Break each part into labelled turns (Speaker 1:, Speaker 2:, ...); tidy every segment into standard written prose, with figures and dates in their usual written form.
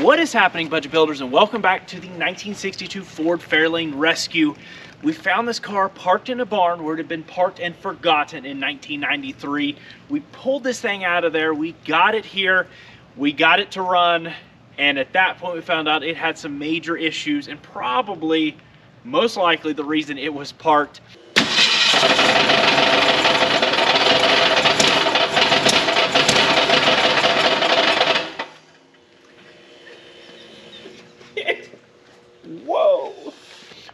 Speaker 1: What is happening, budget builders, and welcome back to the 1962 Ford Fairlane Rescue. We found this car parked in a barn where it had been parked and forgotten in 1993. We pulled this thing out of there, we got it here, we got it to run, and at that point we found out it had some major issues and probably, most likely, the reason it was parked. Whoa!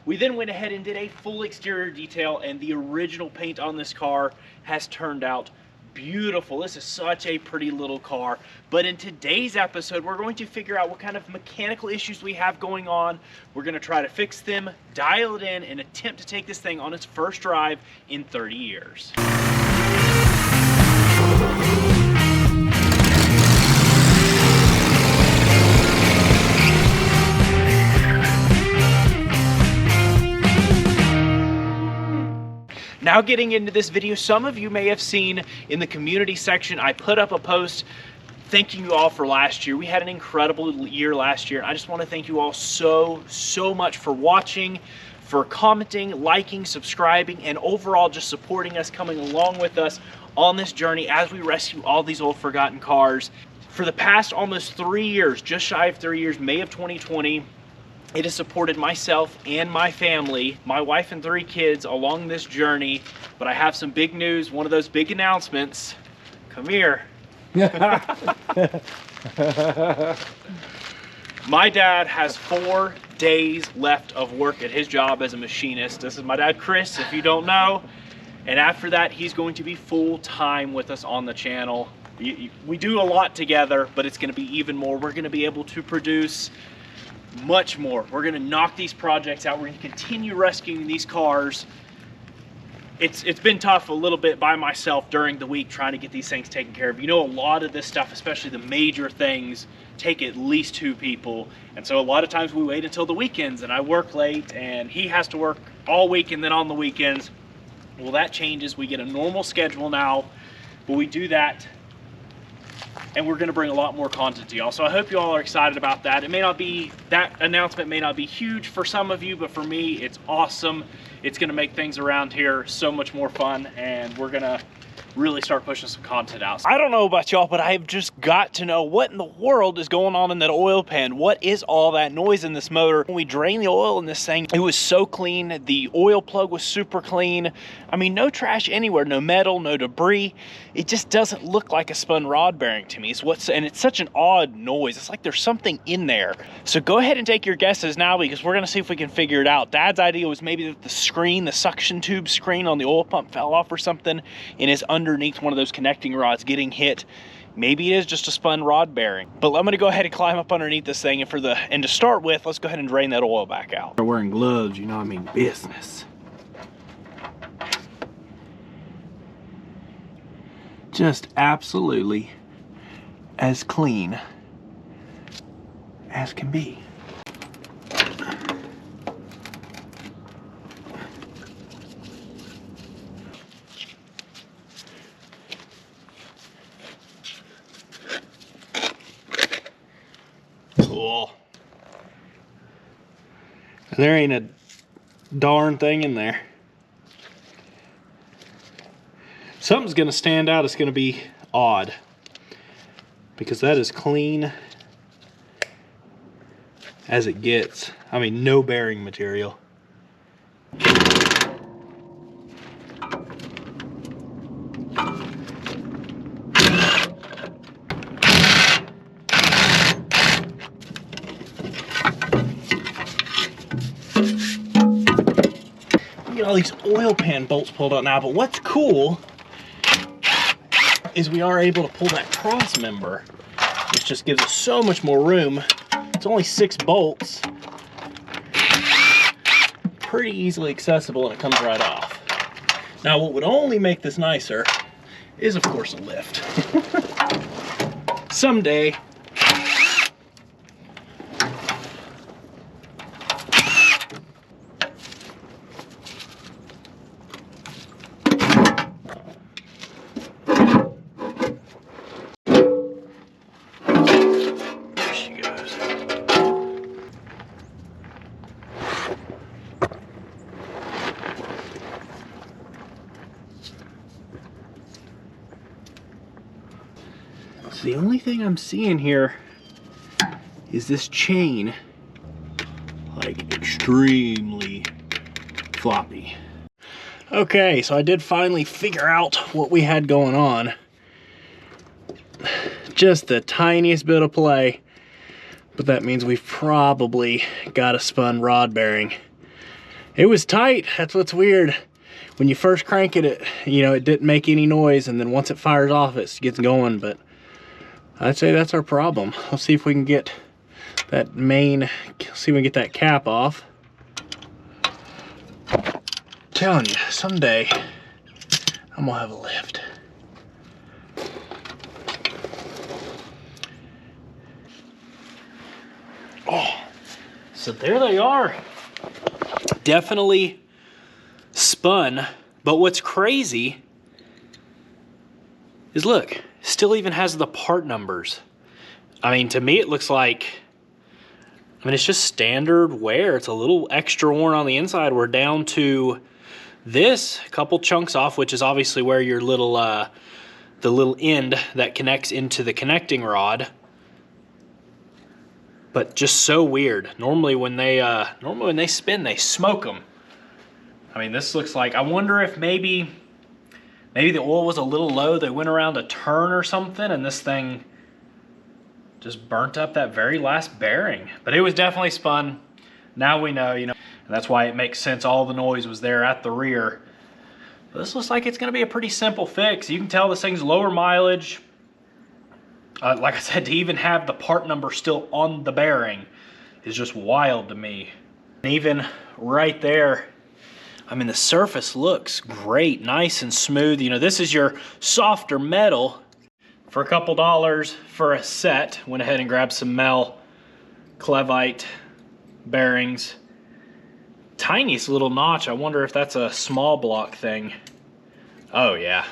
Speaker 1: We then went ahead and did a full exterior detail, and the original paint on this car has turned out beautiful. This is such a pretty little car. But in today's episode, we're going to figure out what kind of mechanical issues we have going on. We're going to try to fix them, dial it in, and attempt to take this thing on its first drive in 30 years. Now getting into this video, some of you may have seen in the community section, I put up a post thanking you all for last year. We had an incredible year last year. I just want to thank you all so much for watching, for commenting, liking, subscribing, and overall just supporting us, coming along with us on this journey as we rescue all these old forgotten cars. For the past almost 3 years, just shy of 3 years, May of 2020, it has supported myself and my family, my wife and 3 kids along this journey. But I have some big news, one of those big announcements. Come here. My dad has 4 days left of work at his job as a machinist. This is my dad, Chris, if you don't know. And after that, he's going to be full-time with us on the channel. We do a lot together, but it's going to be even more. We're going to be able to produce much more. We're going to knock these projects out. We're going to continue rescuing these cars. It's been tough a little bit by myself during the week trying to get these things taken care of. You know, a lot of this stuff, especially the major things, take at least 2 people. And so a lot of times we wait until the weekends, and I work late and he has to work all week and then on the weekends. Well, that changes. We get a normal schedule now, but we do that, and we're going to bring a lot more content to y'all. So I hope you all are excited about that. It may not be, that announcement may not be huge for some of you, but for me, it's awesome. It's going to make things around here so much more fun, and we're going to really start pushing some content out. I don't know about y'all, but I've just got to know what in the world is going on in that oil pan. What is all that noise in this motor? When we drained the oil in this thing, it was so clean. The oil plug was super clean. I mean, no trash anywhere, no metal, no debris. It just doesn't look like a spun rod bearing to me. And it's such an odd noise. It's like there's something in there. So go ahead and take your guesses now, because we're gonna see if we can figure it out. Dad's idea was maybe that the screen, the suction tube screen on the oil pump fell off or something and is underneath one of those connecting rods getting hit. Maybe it is just a spun rod bearing. But I'm gonna go ahead and climb up underneath this thing, and to start with, let's go ahead and drain that oil back out.
Speaker 2: They're wearing gloves, you know what I mean, business. Just absolutely as clean as can be.
Speaker 1: Cool.
Speaker 2: There ain't a darn thing in there. Something's gonna stand out. It's gonna be odd, because that is clean as it gets. I mean, no bearing material.
Speaker 1: Get all these oil pan bolts pulled out now, but what's cool is we are able to pull that cross member, which just gives us so much more room. It's only 6 bolts, pretty easily accessible, and it comes right off. Now, what would only make this nicer is, of course, a lift. Someday. There she goes.
Speaker 2: So the only thing I'm seeing here is this chain, like, extremely floppy. Okay, so I did finally figure out what we had going on. Just the tiniest bit of play, but that means we've probably got a spun rod bearing. It was tight. That's what's weird. When you first crank it, you know, it didn't make any noise, and then once it fires off, it gets going. But I'd say that's our problem. Let's see if we can get that main, see if we can get that cap off. Telling you, someday I'm gonna have a lift. Oh, so there they are. Definitely spun, but what's crazy is, look, still even has the part numbers. I mean, to me it looks like, I mean, it's just standard wear. It's a little extra worn on the inside. We're down to this, a couple chunks off, which is obviously where your little, the little end that connects into the connecting rod. But just so weird. Normally when they spin, they smoke them. I mean, this looks like, I wonder if maybe the oil was a little low. They went around a turn or something, and this thing just burnt up that very last bearing. But it was definitely spun. Now we know, you know, and that's why it makes sense. All the noise was there at the rear. But this looks like it's going to be a pretty simple fix. You can tell this thing's lower mileage. Like I said, to even have the part number still on the bearing is just wild to me. And even right there, I mean, the surface looks great, nice and smooth. You know, this is your softer metal. For a couple dollars for a set, went ahead and grabbed some Mel Clevite bearings. Tiniest little notch. I wonder if that's a small block thing. Oh yeah.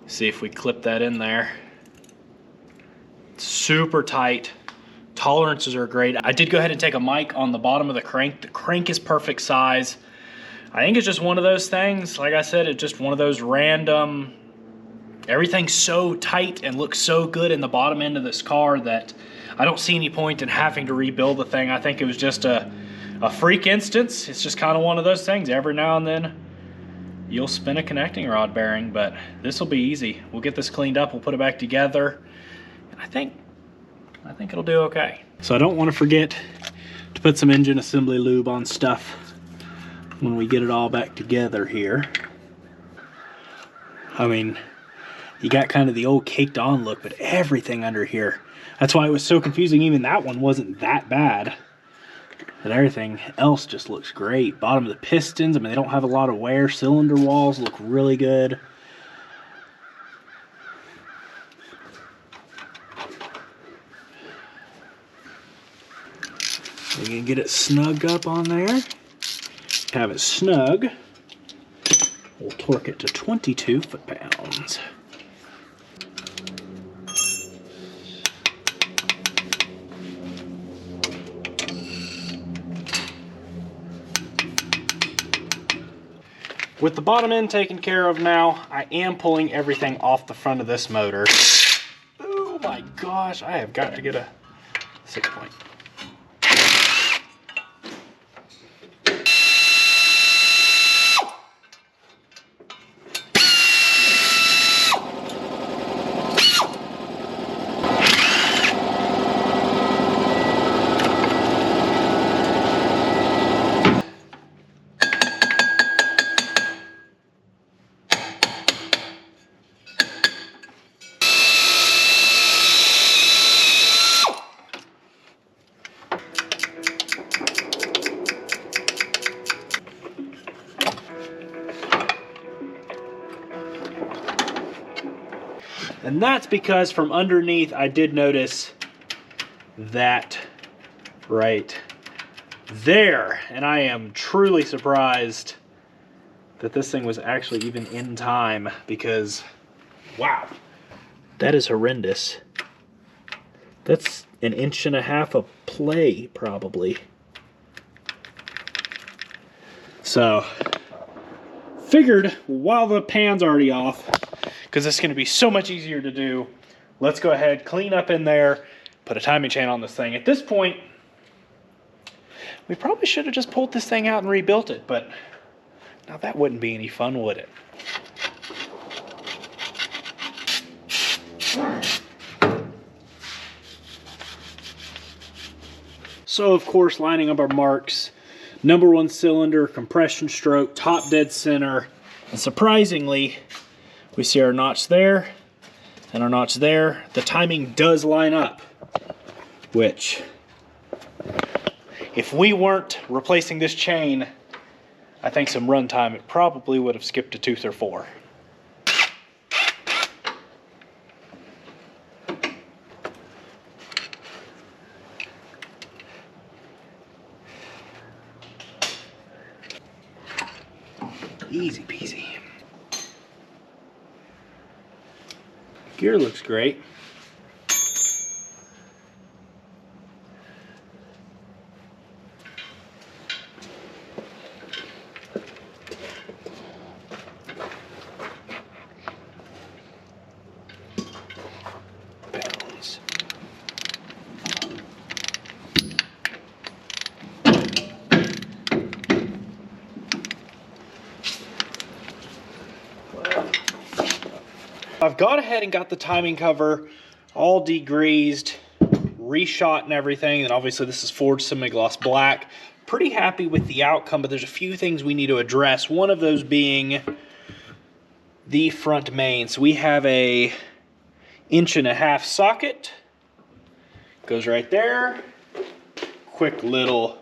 Speaker 2: See if we clip that in there. Super tight. Tolerances are great. I did go ahead and take a mic on the bottom of the crank. The crank is perfect size. I think it's just one of those things. Like I said, it's just one of those random, everything's so tight and looks so good in the bottom end of this car that I don't see any point in having to rebuild the thing. I think it was just a freak instance. It's just kind of one of those things. Every now and then you'll spin a connecting rod bearing, but this will be easy. We'll get this cleaned up, we'll put it back together, and I think it'll do okay. So I don't want to forget to put some engine assembly lube on stuff when we get it all back together here. I mean, you got kind of the old caked on look, but everything under here. That's why it was so confusing. Even that one wasn't that bad. But everything else just looks great. Bottom of the pistons, I mean, they don't have a lot of wear. Cylinder walls look really good. We can get it snug up on there. Have it snug. We'll torque it to 22 foot-pounds. With the bottom end taken care of now, I am pulling everything off the front of this motor. Oh my gosh, I have got to get a 6-point. And that's because from underneath I did notice that right there. And I am truly surprised that this thing was actually even in time, because wow, that is horrendous. That's an inch and a half of play, probably. So, figured while the pan's already off, because it's going to be so much easier to do, let's go ahead, clean up in there, put a timing chain on this thing. At this point, we probably should have just pulled this thing out and rebuilt it, but now that wouldn't be any fun, would it? So, of course, lining up our marks, #1 cylinder, compression stroke, top dead center, and surprisingly, we see our notch there and our notch there. The timing does line up, which, if we weren't replacing this chain, I think some run time, it probably would have skipped a tooth or 4. Easy peasy. Gear looks great. Balance. I've gone ahead and got the timing cover all degreased, reshot and everything, and obviously this is forged semi-gloss black. Pretty happy with the outcome, but there's a few things we need to address. One of those being the front main. So we have a 1.5" socket, goes right there. Quick little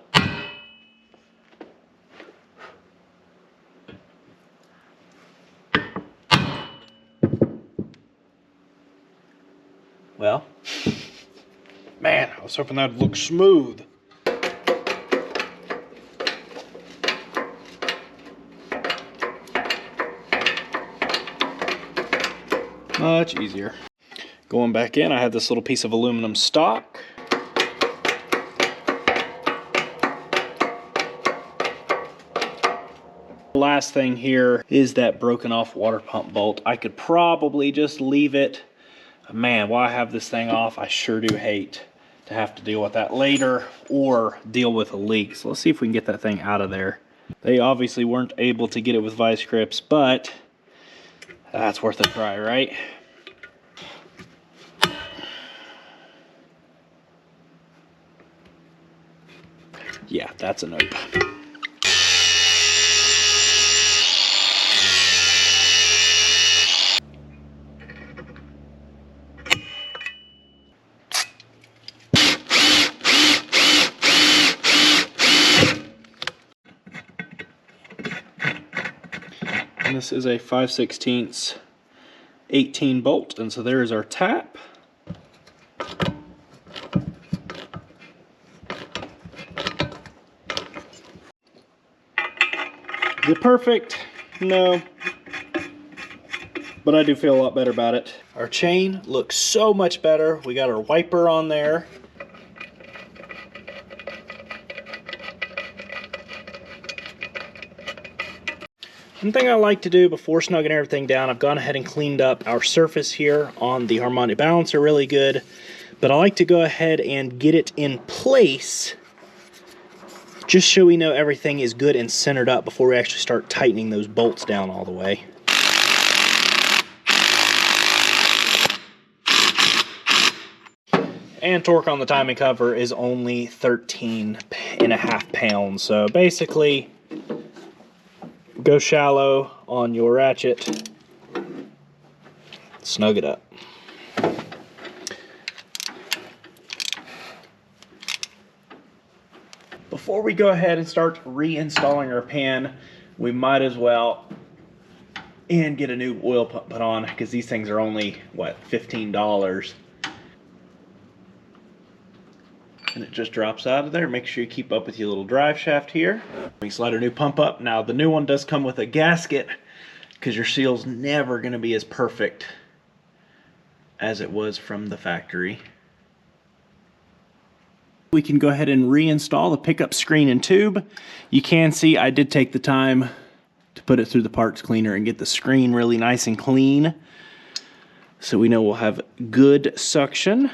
Speaker 2: well, man, I was hoping that'd look smooth. Much easier. Going back in, I have this little piece of aluminum stock. Last thing here is that broken off water pump bolt. I could probably just leave it. Man, while I have this thing off, I sure do hate to have to deal with that later or deal with a leak. So let's see if we can get that thing out of there. They obviously weren't able to get it with vice grips, but that's worth a try, right? Yeah, that's a nope. And this is a 5/16 18 bolt, and so there is our tap. Is it perfect? No. But I do feel a lot better about it. Our chain looks so much better. We got our wiper on there. One thing I like to do before snugging everything down, I've gone ahead and cleaned up our surface here on the harmonic balancer really good, but I like to go ahead and get it in place just so we know everything is good and centered up before we actually start tightening those bolts down all the way. And torque on the timing cover is only 13.5 pounds, so basically go shallow on your ratchet, snug it up. Before we go ahead and start reinstalling our pan, we might as well and get a new oil pump put on, because these things are only, what, $15. And it just drops out of there. Make sure you keep up with your little drive shaft here. We slide our new pump up. Now the new one does come with a gasket, because your seal's never going to be as perfect as it was from the factory.
Speaker 1: We can go ahead and reinstall the pickup screen and tube. You can see I did take the time to put it through the parts cleaner and get the screen really nice and clean, so we know we'll have good suction.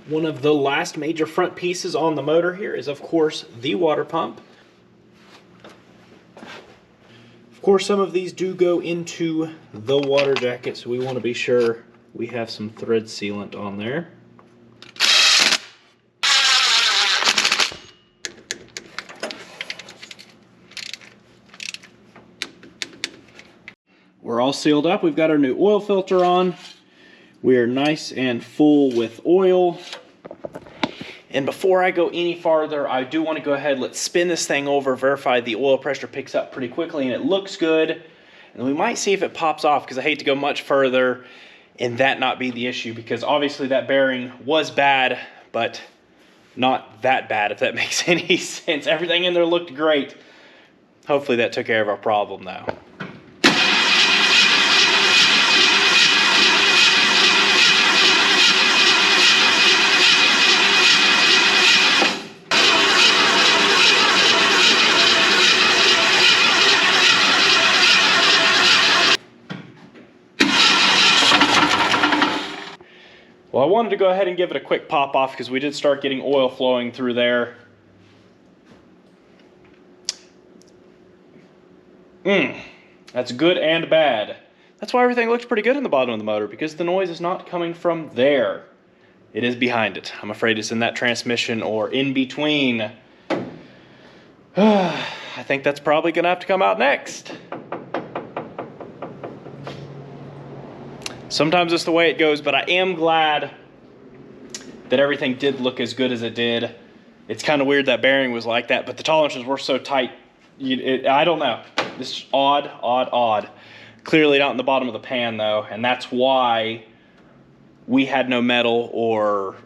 Speaker 1: One of the last major front pieces on the motor here is, of course, the water pump. Of course, some of these do go into the water jacket, so we want to be sure we have some thread sealant on there. We're all sealed up. We've got our new oil filter on. We are nice and full with oil. And before I go any farther, I do want to go ahead, let's spin this thing over, verify the oil pressure picks up pretty quickly and it looks good. And we might see if it pops off, because I hate to go much further and that not be the issue, because obviously that bearing was bad, but not that bad, if that makes any sense. Everything in there looked great. Hopefully that took care of our problem though. Well, I wanted to go ahead and give it a quick pop off because we did start getting oil flowing through there. That's good and bad. That's why everything looks pretty good in the bottom of the motor, because the noise is not coming from there. It is behind it. I'm afraid it's in that transmission or in between. I think that's probably going to have to come out next. Sometimes it's the way it goes, but I am glad that everything did look as good as it did. It's kind of weird that bearing was like that, but the tolerances were so tight. I don't know. This is odd. Clearly not in the bottom of the pan though, and that's why we had no metal or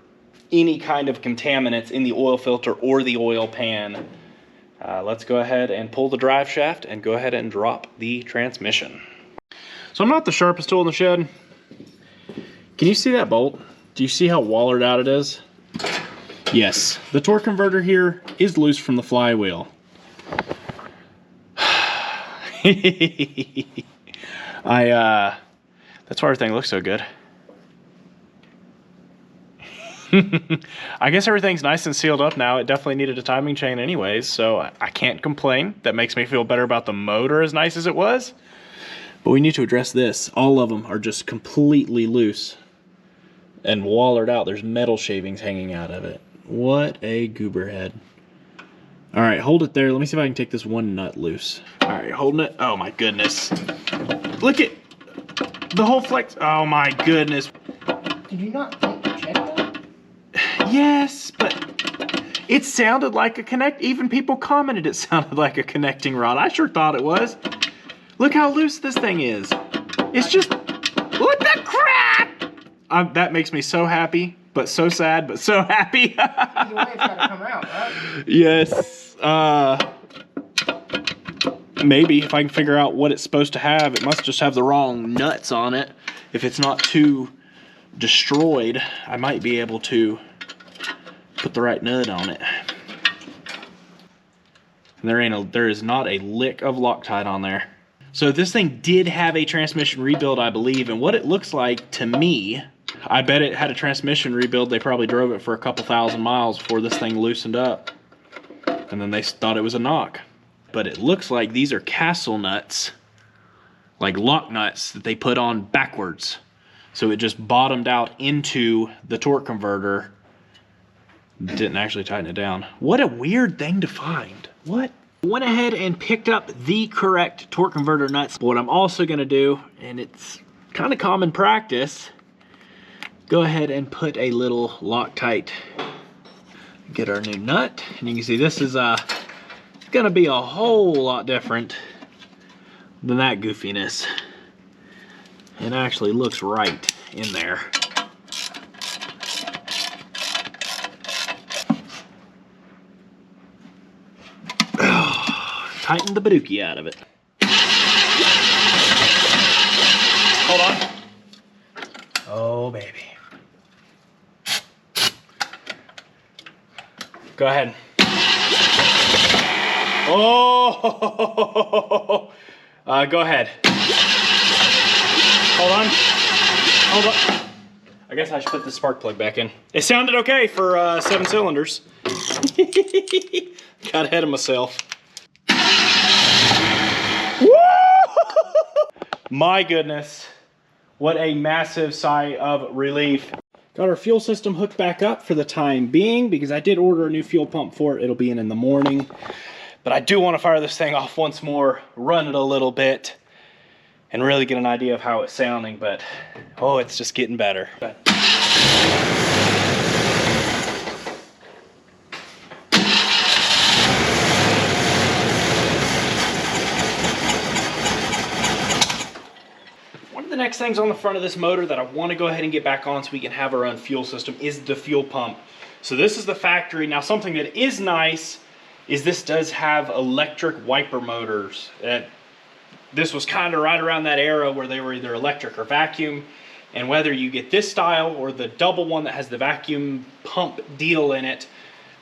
Speaker 1: any kind of contaminants in the oil filter or the oil pan. Let's go ahead and pull the drive shaft and go ahead and drop the transmission. So I'm not the sharpest tool in the shed. Can you see that bolt? Do you see how wallered out it is? Yes, the torque converter here is loose from the flywheel. That's why everything looks so good. I guess everything's nice and sealed up now. It definitely needed a timing chain anyways, so I can't complain. That makes me feel better about the motor, as nice as it was. But we need to address this. All of them are just completely loose and wallered out. There's metal shavings hanging out of it. What a goober head. All right, hold it there. Let me see if I can take this one nut loose. All right, holding it. Oh my goodness. Look at the whole flex. Oh my goodness.
Speaker 3: Did you not think to check that?
Speaker 1: Yes, but it sounded like a connect. Even people commented it sounded like a connecting rod. I sure thought it was. Look how loose this thing is. It's just, what the crap? That makes me so happy, but so sad, but so happy.
Speaker 3: Either way, it's gotta come out, right?
Speaker 1: Yes. Maybe if I can figure out what it's supposed to have, it must just have the wrong nuts on it. If it's not too destroyed, I might be able to put the right nut on it. And there is not a lick of Loctite on there. So this thing did have a transmission rebuild, I believe, and what it looks like to me, I bet it had a transmission rebuild. They probably drove it for a couple thousand miles before this thing loosened up. And then they thought it was a knock. But it looks like these are castle nuts, like lock nuts that they put on backwards. So it just bottomed out into the torque converter. Didn't actually tighten it down. What a weird thing to find. What? Went ahead and picked up the correct torque converter nuts. What I'm also gonna do, and it's kind of common practice, go ahead and put a little Loctite. Get our new nut, and you can see this is gonna be a whole lot different than that goofiness. It actually looks right in there.
Speaker 2: tighten the badookie out of it. Hold on. Oh, baby. Go ahead. Oh, go ahead. Hold on. Hold on. I guess I should put the spark plug back in. It sounded okay for 7 cylinders. Got ahead of myself. Woo! My goodness. What a massive sigh of relief. Got our fuel system hooked back up for the time being because I did order a new fuel pump for it. It'll be in the morning. But I do want to fire this thing off once more, run it a little bit, and really get an idea of how it's sounding. But, oh, it's just getting better. The next things on the front of this motor that I want to go ahead and get back on so we can have our own fuel system is the fuel pump. So this is the factory. Now something that is nice is this does have electric wiper motors. This was kind of right around that era where they were either electric or vacuum, and whether you get this style or the double one that has the vacuum pump deal in it,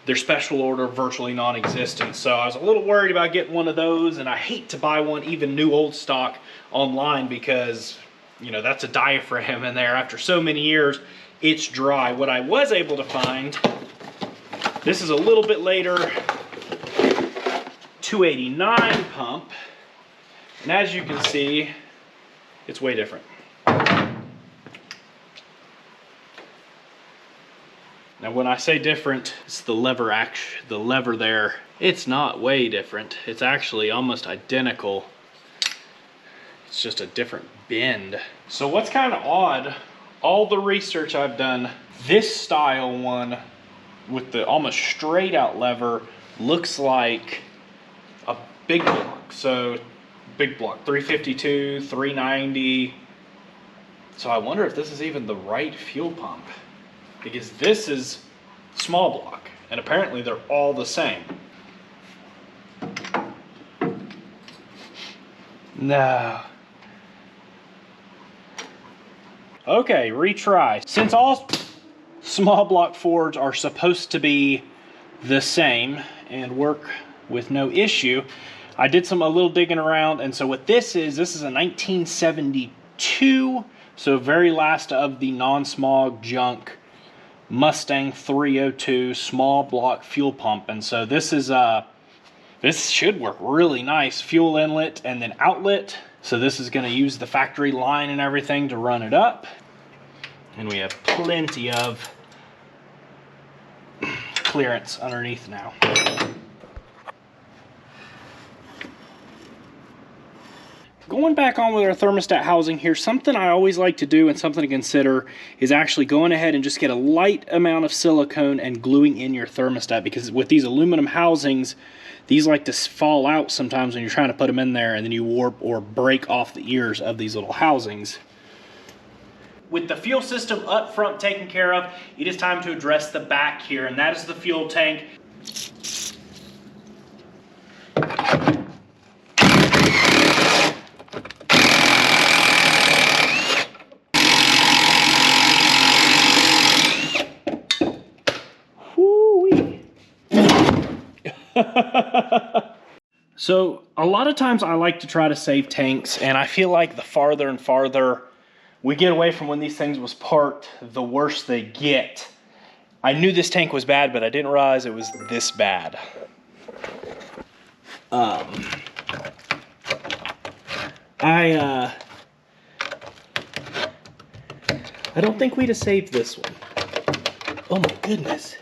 Speaker 2: they're special order, virtually non-existent. So I was a little worried about getting one of those, and I hate to buy one even new old stock online because, you know, that's a diaphragm in there. After so many years, it's dry. What I was able to find, this is a little bit later 289 pump. And as you can see, it's way different. Now when I say different, it's the lever action, the lever there. It's not way different. It's actually almost identical. It's just a different bend. So what's kind of odd, all the research I've done, this style one with the almost straight out lever looks like a big block. So big block, 352, 390. So I wonder if this is even the right fuel pump, because this is small block and apparently they're all the same. No. Okay, retry. Since all small block Fords are supposed to be the same and work with no issue, I did a little digging around, and so what this is a 1972, so very last of the non-smog junk Mustang 302 small block fuel pump. And so this is this should work really nice. Fuel inlet and then outlet. So this is going to use the factory line and everything to run it up. And we have plenty of clearance underneath now. Going back on with our thermostat housing here, something I always like to do and something to consider is actually going ahead and just get a light amount of silicone and gluing in your thermostat, because with these aluminum housings, these like to fall out sometimes when you're trying to put them in there, and then you warp or break off the ears of these little housings. With the fuel system up front taken care of, it is time to address the back here, and that is the fuel tank. So a lot of times I like to try to save tanks, and I feel like the farther and farther we get away from when these things was parked, the worse they get. I knew this tank was bad, but I didn't realize it was this bad. I don't think we'd have saved this one. Oh my goodness.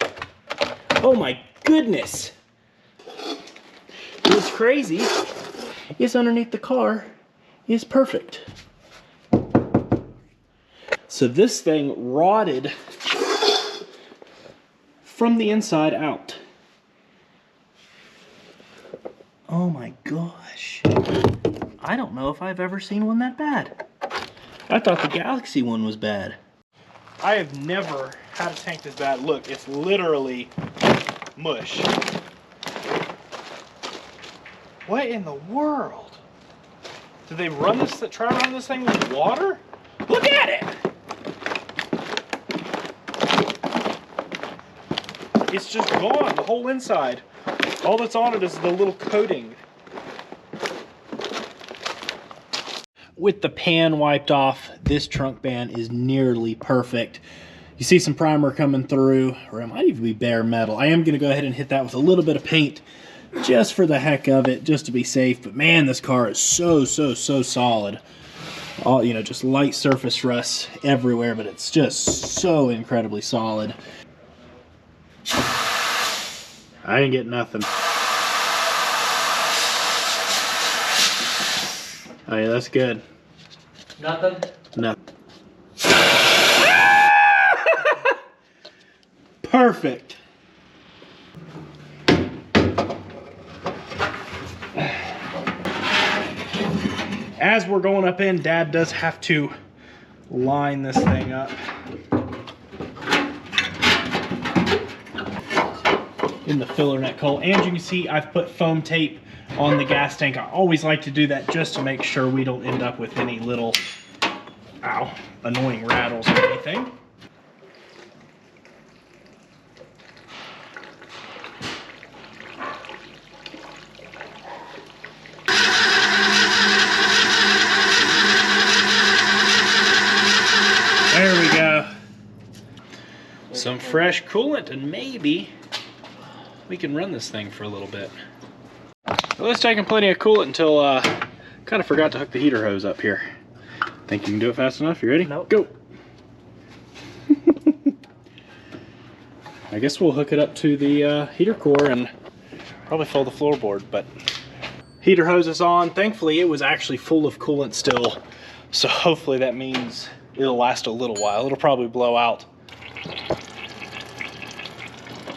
Speaker 2: Oh my goodness. What's crazy is underneath the car is perfect. So this thing rotted from the inside out. Oh my gosh. I don't know if I've ever seen one that bad. I thought the Galaxy one was bad. I have never had a tank this bad. Look, it's literally mush.
Speaker 1: What in the world? Did they run this, try to run this thing with water? Look at it! It's just gone, the whole inside. All that's on it is the little coating.
Speaker 2: With the pan wiped off, this trunk band is nearly perfect. You see some primer coming through, or it might even be bare metal. I am going to go ahead and hit that with a little bit of paint just for the heck of it, just to be safe. But man, this car is so solid. All, you know, just light surface rust everywhere, but it's just so incredibly solid. I didn't get nothing. Oh yeah, that's good.
Speaker 3: Nothing?
Speaker 2: Nothing. Perfect. As we're going up in, Dad does have to line this thing up. In the filler net coal. And you can see I've put foam tape on the gas tank. I always like to do that just to make sure we don't end up with any little, ow, annoying rattles or anything. There we go. Some fresh coolant and maybe we can run this thing for a little bit. Well, it's taking plenty of coolant until kind of forgot to hook the heater hose up here. Think you can do it fast enough? You ready?
Speaker 1: Nope.
Speaker 2: Go. I guess we'll hook it up to the heater core and probably fill the floorboard, but heater hose is on. Thankfully, it was actually full of coolant still, so hopefully that means it'll last a little while. It'll probably blow out.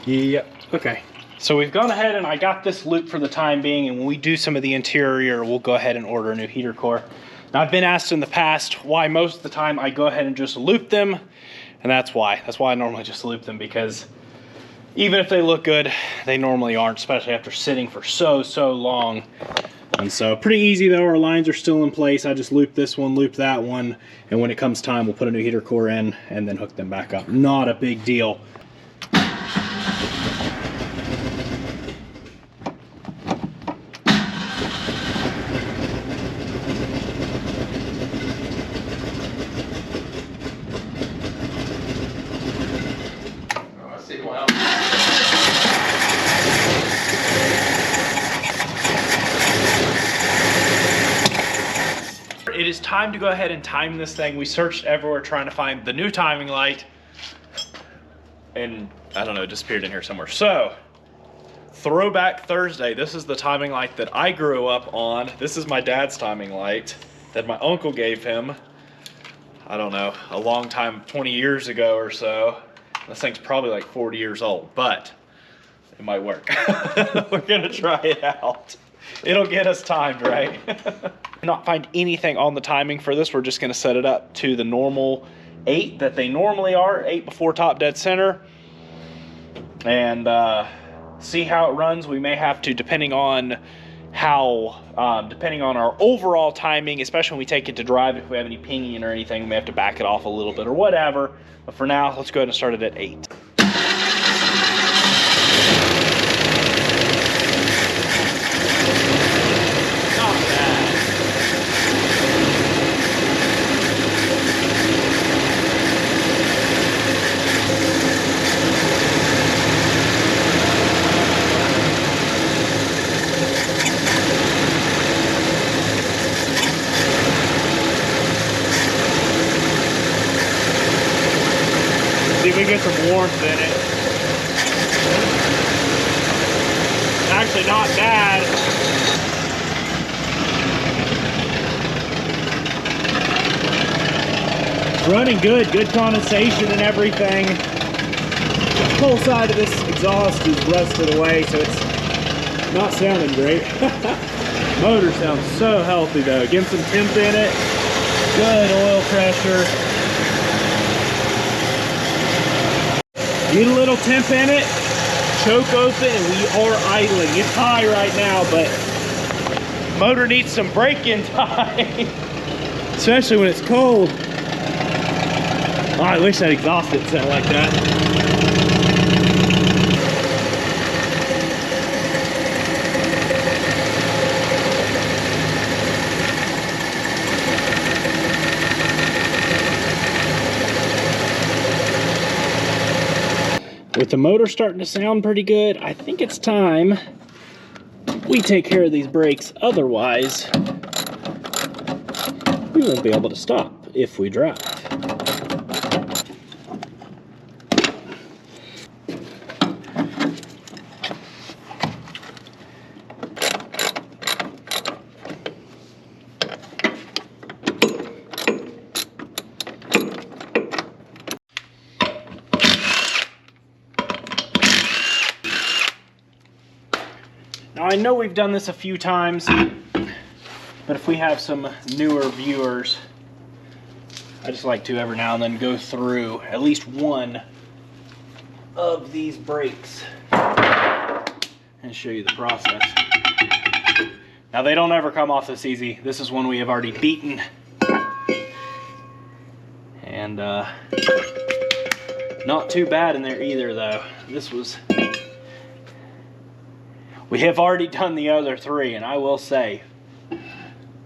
Speaker 2: Yep. Okay. So we've gone ahead and I got this loop for the time being, and when we do some of the interior, we'll go ahead and order a new heater core. Now, I've been asked in the past why most of the time I go ahead and just loop them, and that's why. That's why I normally just loop them, because even if they look good, they normally aren't, especially after sitting for so long. And so pretty easy though, our lines are still in place. I just loop this one, loop that one, and when it comes time, we'll put a new heater core in and then hook them back up. Not a big deal. It is time to go ahead and time this thing. We searched everywhere trying to find the new timing light, and I don't know, it disappeared in here somewhere. So, Throwback Thursday. This is the timing light that I grew up on. This is my dad's timing light that my uncle gave him, I don't know, a long time, 20 years ago or so. This thing's probably like 40 years old, but it might work. We're gonna try it out. It'll get us timed, right? Not find anything on the timing for this. We're just gonna set it up to the normal 8 that they normally are, 8 before top dead center, and see how it runs. We may have to, depending on our overall timing, especially when we take it to drive, if we have any pinging or anything, we may have to back it off a little bit or whatever. But for now, let's go ahead and start it at 8. See if we get some warmth in it. Actually not bad. It's running good, good condensation and everything. The whole side of this exhaust is rusted away, so it's not sounding great. Motor sounds so healthy though. Getting some temp in it. Good oil pressure. Get a little temp in it, choke open, and we are idling. It's high right now, but
Speaker 1: Motor needs some braking time, especially when it's cold. Oh, I wish that exhaust didn't sound like that. With the motor starting to sound pretty good, I think it's time we take care of these brakes. Otherwise, we won't be able to stop if we drive. Now I know we've done this a few times, but if we have some newer viewers, I just like to every now and then go through at least one of these brakes and show you the process. Now they don't ever come off this easy. This is one we have already beaten. And not too bad in there either though. We have already done the other three, and I will say,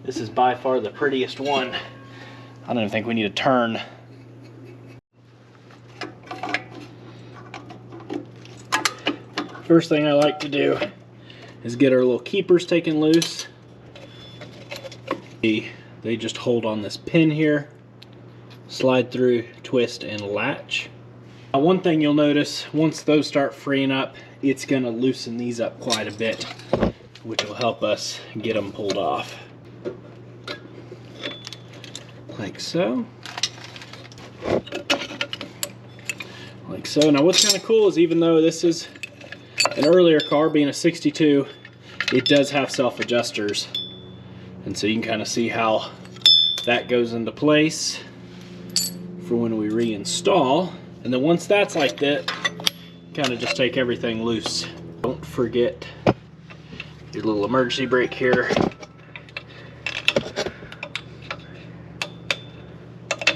Speaker 1: this is by far the prettiest one. I don't even think we need a turn. First thing I like to do is get our little keepers taken loose. They just hold on this pin here, slide through, twist, and latch. Now, one thing you'll notice, once those start freeing up, it's going to loosen these up quite a bit, which will help us get them pulled off. Like so. Like so. Now what's kind of cool is, even though this is an earlier car, being a 62, it does have self-adjusters. And so you can kind of see how that goes into place for when we reinstall. And then once that's like that, kind of just take everything loose. Don't forget your little emergency brake here.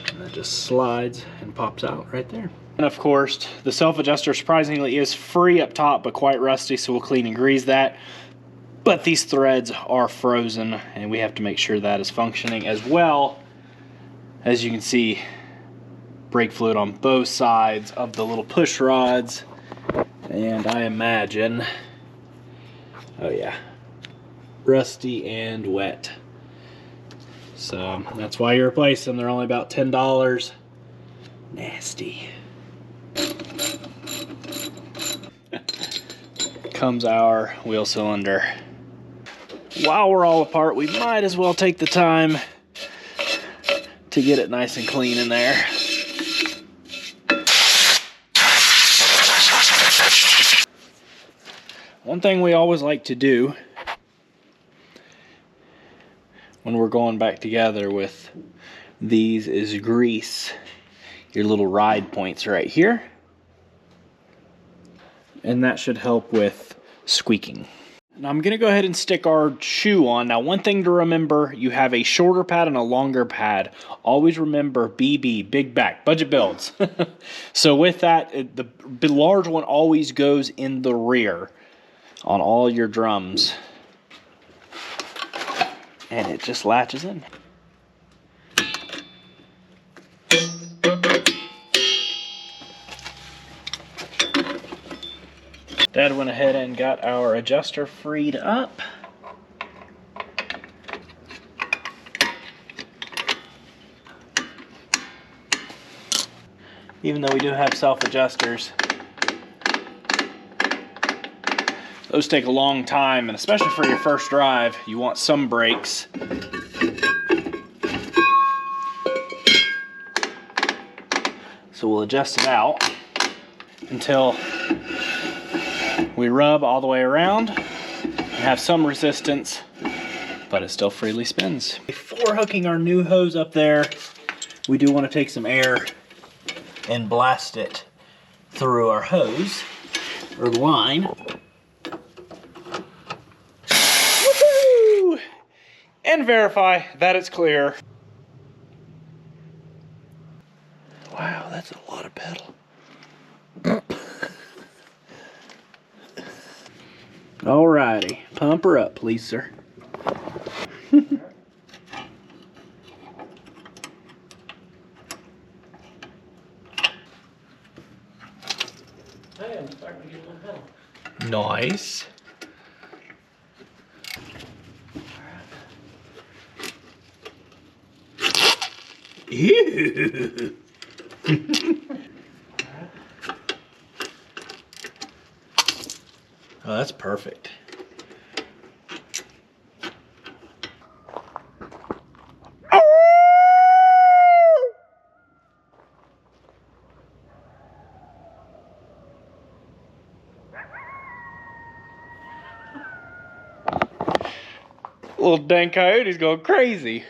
Speaker 1: And that just slides and pops out right there. And of course, the self-adjuster surprisingly is free up top, but quite rusty, so we'll clean and grease that. But these threads are frozen, and we have to make sure that is functioning as well. As you can see, brake fluid on both sides of the little push rods. And I imagine, oh yeah, rusty and wet. So that's why you replace them. They're only about $10. Nasty. Comes our wheel cylinder. While we're all apart, we might as well take the time to get it nice and clean in there. One thing we always like to do when we're going back together with these is grease your little ride points right here. And that should help with squeaking. Now I'm gonna go ahead and stick our shoe on. Now one thing to remember, you have a shorter pad and a longer pad. Always remember BB, big back, budget builds. So with that, the large one always goes in the rear on all your drums. And it just latches in. Dad went ahead and got our adjuster freed up. Even though we do have self-adjusters, those take a long time, and especially for your first drive, you want some brakes. So we'll adjust it out until we rub all the way around and have some resistance, but it still freely spins. Before hooking our new hose up there, we do want to take some air and blast it through our hose or line. Woohoo!
Speaker 2: and verify that it's clear. Wow, that's a lot of pedal. Alrighty, pump her up, please, sir.
Speaker 4: Hey, I'm starting to get a little pedal.
Speaker 2: Nice. Ew. Oh, that's perfect. Little dang coyote's going crazy.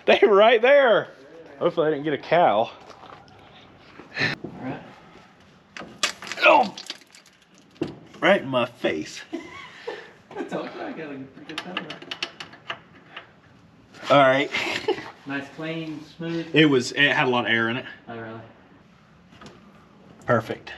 Speaker 2: They were right there. Hopefully I didn't get a cow.
Speaker 4: Alright.
Speaker 2: Oh! Right in my face.
Speaker 4: I told you I got a pretty good pedal.
Speaker 2: Alright.
Speaker 4: Nice, clean, smooth.
Speaker 2: It had a lot of air in it.
Speaker 4: Oh, really?
Speaker 2: Perfect.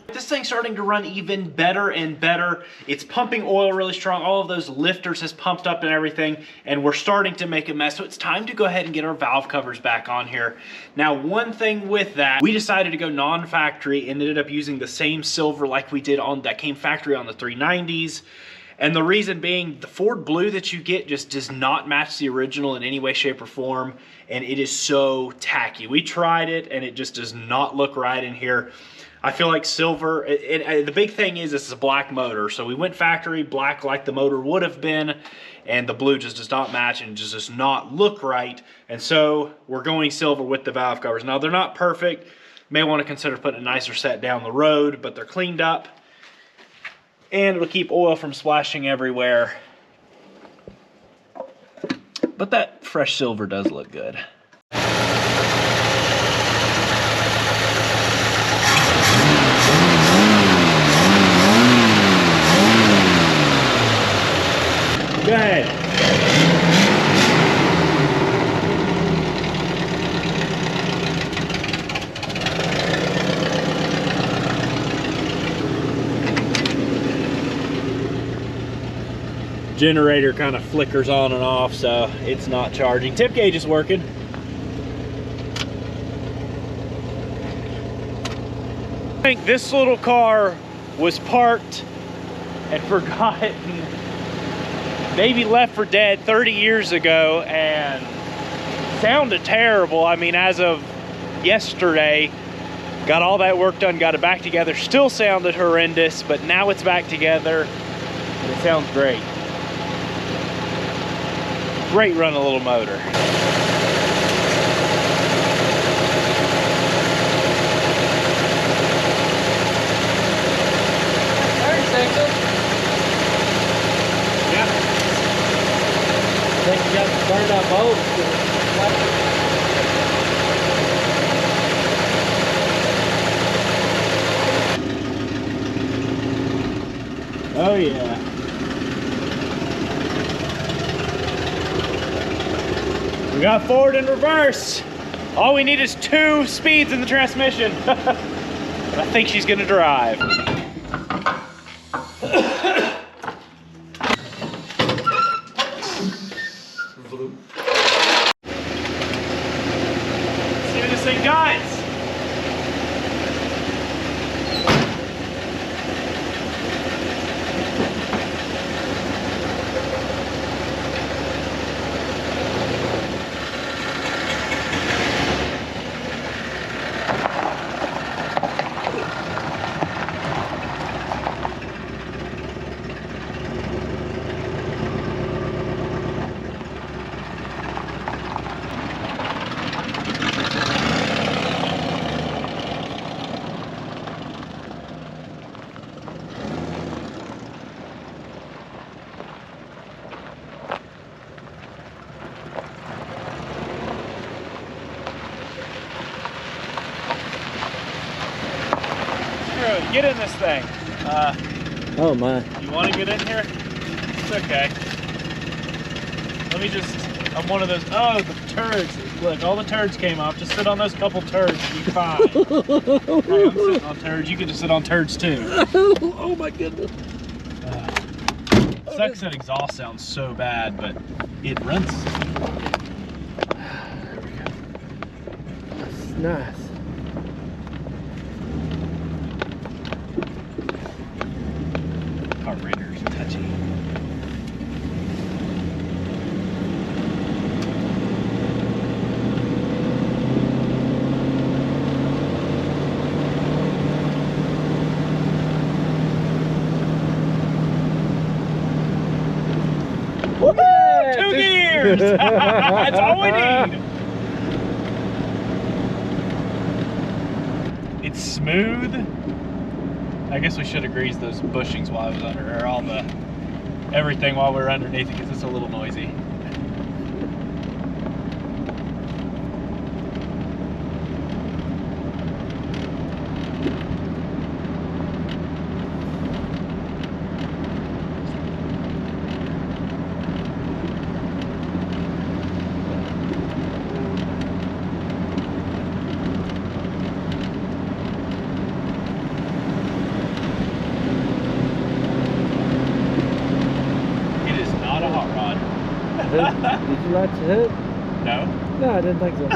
Speaker 2: This thing's starting to run even better and better. It's pumping oil really strong. All of those lifters has pumped up and everything, and we're starting to make a mess. So it's time to go ahead and get our valve covers back on here. Now, one thing with that, we decided to go non-factory and ended up using the same silver like we did on that came factory on the 390s. And the reason being, the Ford blue that you get just does not match the original in any way, shape, or form. And it is so tacky. We tried it and it just does not look right in here. I feel like silver, the big thing is this is a black motor. So we went factory black like the motor would have been, and the blue just does not match and just does not look right. And so we're going silver with the valve covers. Now they're not perfect. May want to consider putting a nicer set down the road, but they're cleaned up. And it'll keep oil from splashing everywhere. But that fresh silver does look good. Go ahead. Generator kind of flickers on and off, so it's not charging. Tip gauge is working. I think this little car was parked and forgotten, maybe left for dead 30 years ago, and sounded terrible. I mean, as of yesterday, got all that work done, got it back together, still sounded horrendous, but now it's back together and it sounds great. Great run a little motor.
Speaker 4: 30 seconds.
Speaker 2: Yeah.
Speaker 4: I think you got to burn out bolts.
Speaker 2: Oh yeah. We got forward and reverse. All we need is 2 speeds in the transmission. But I think she's gonna drive. See what this thing does.
Speaker 1: Get in this thing.
Speaker 4: Oh my.
Speaker 1: You want to get in here? It's okay. Let me just, I'm one of those, oh, the turds. Look, all the turds came off. Just sit on those couple turds and you're fine. Okay, I'm sitting on turds. You can just sit on turds too.
Speaker 4: Oh my goodness.
Speaker 1: Sucks that exhaust sounds so bad, but it runs.
Speaker 4: There we go. That's nice.
Speaker 1: Carburetor's touchy.
Speaker 4: Yeah,
Speaker 1: 2 gears! That's all we need. It's smooth. I guess we should have greased those bushings while I was under, or all the everything while we were underneath it, because it's a little noisy. It is not a hot rod.
Speaker 4: Did you latch the hood?
Speaker 1: No.
Speaker 4: No, I didn't think so.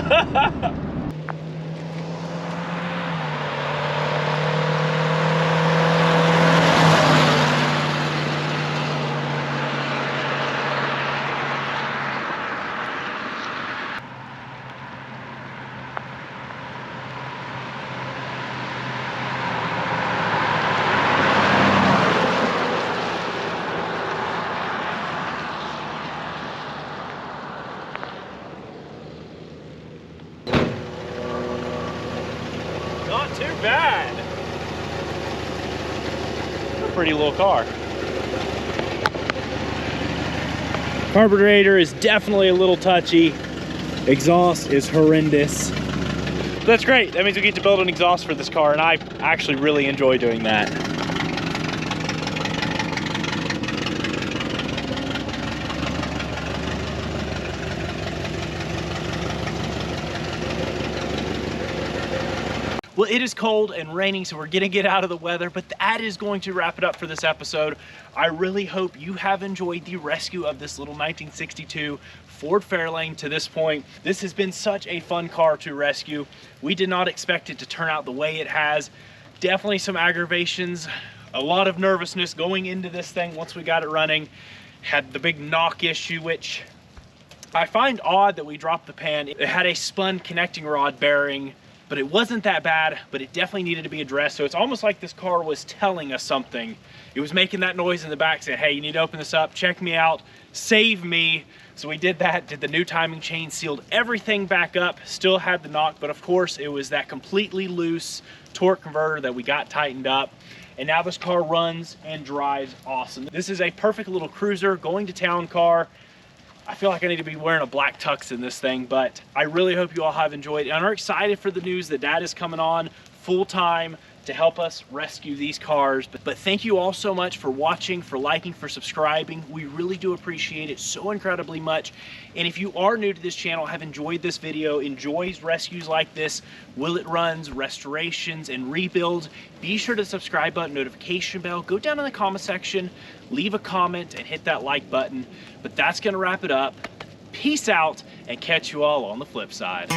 Speaker 1: Not too bad. A pretty little car. Carburetor is definitely a little touchy. Exhaust is horrendous. That's great. That means we get to build an exhaust for this car, and I actually really enjoy doing that. Well, it is cold and raining, so we're gonna get out of the weather, but that is going to wrap it up for this episode. I really hope you have enjoyed the rescue of this little 1962 Ford Fairlane to this point. This has been such a fun car to rescue. We did not expect it to turn out the way it has. Definitely some aggravations, a lot of nervousness going into this thing once we got it running. Had the big knock issue, which I find odd that we dropped the pan. It had a spun connecting rod bearing, but it wasn't that bad, but it definitely needed to be addressed. So it's almost like this car was telling us something. It was making that noise in the back saying, hey, you need to open this up, check me out, save me. So we did that, did the new timing chain, sealed everything back up, still had the knock, but of course it was that completely loose torque converter that we got tightened up. And now this car runs and drives awesome. This is a perfect little cruiser, going to town car. I feel like I need to be wearing a black tux in this thing, but I really hope you all have enjoyed and are excited for the news that Dad is coming on full-time to help us rescue these cars. But thank you all so much for watching, for liking, for subscribing. We really do appreciate it so incredibly much. And if you are new to this channel, have enjoyed this video, enjoys rescues like this, will it runs, restorations, and rebuilds, be sure to subscribe button, notification bell, go down in the comment section, leave a comment, and hit that like button. But that's gonna wrap it up. Peace out, and catch you all on the flip side.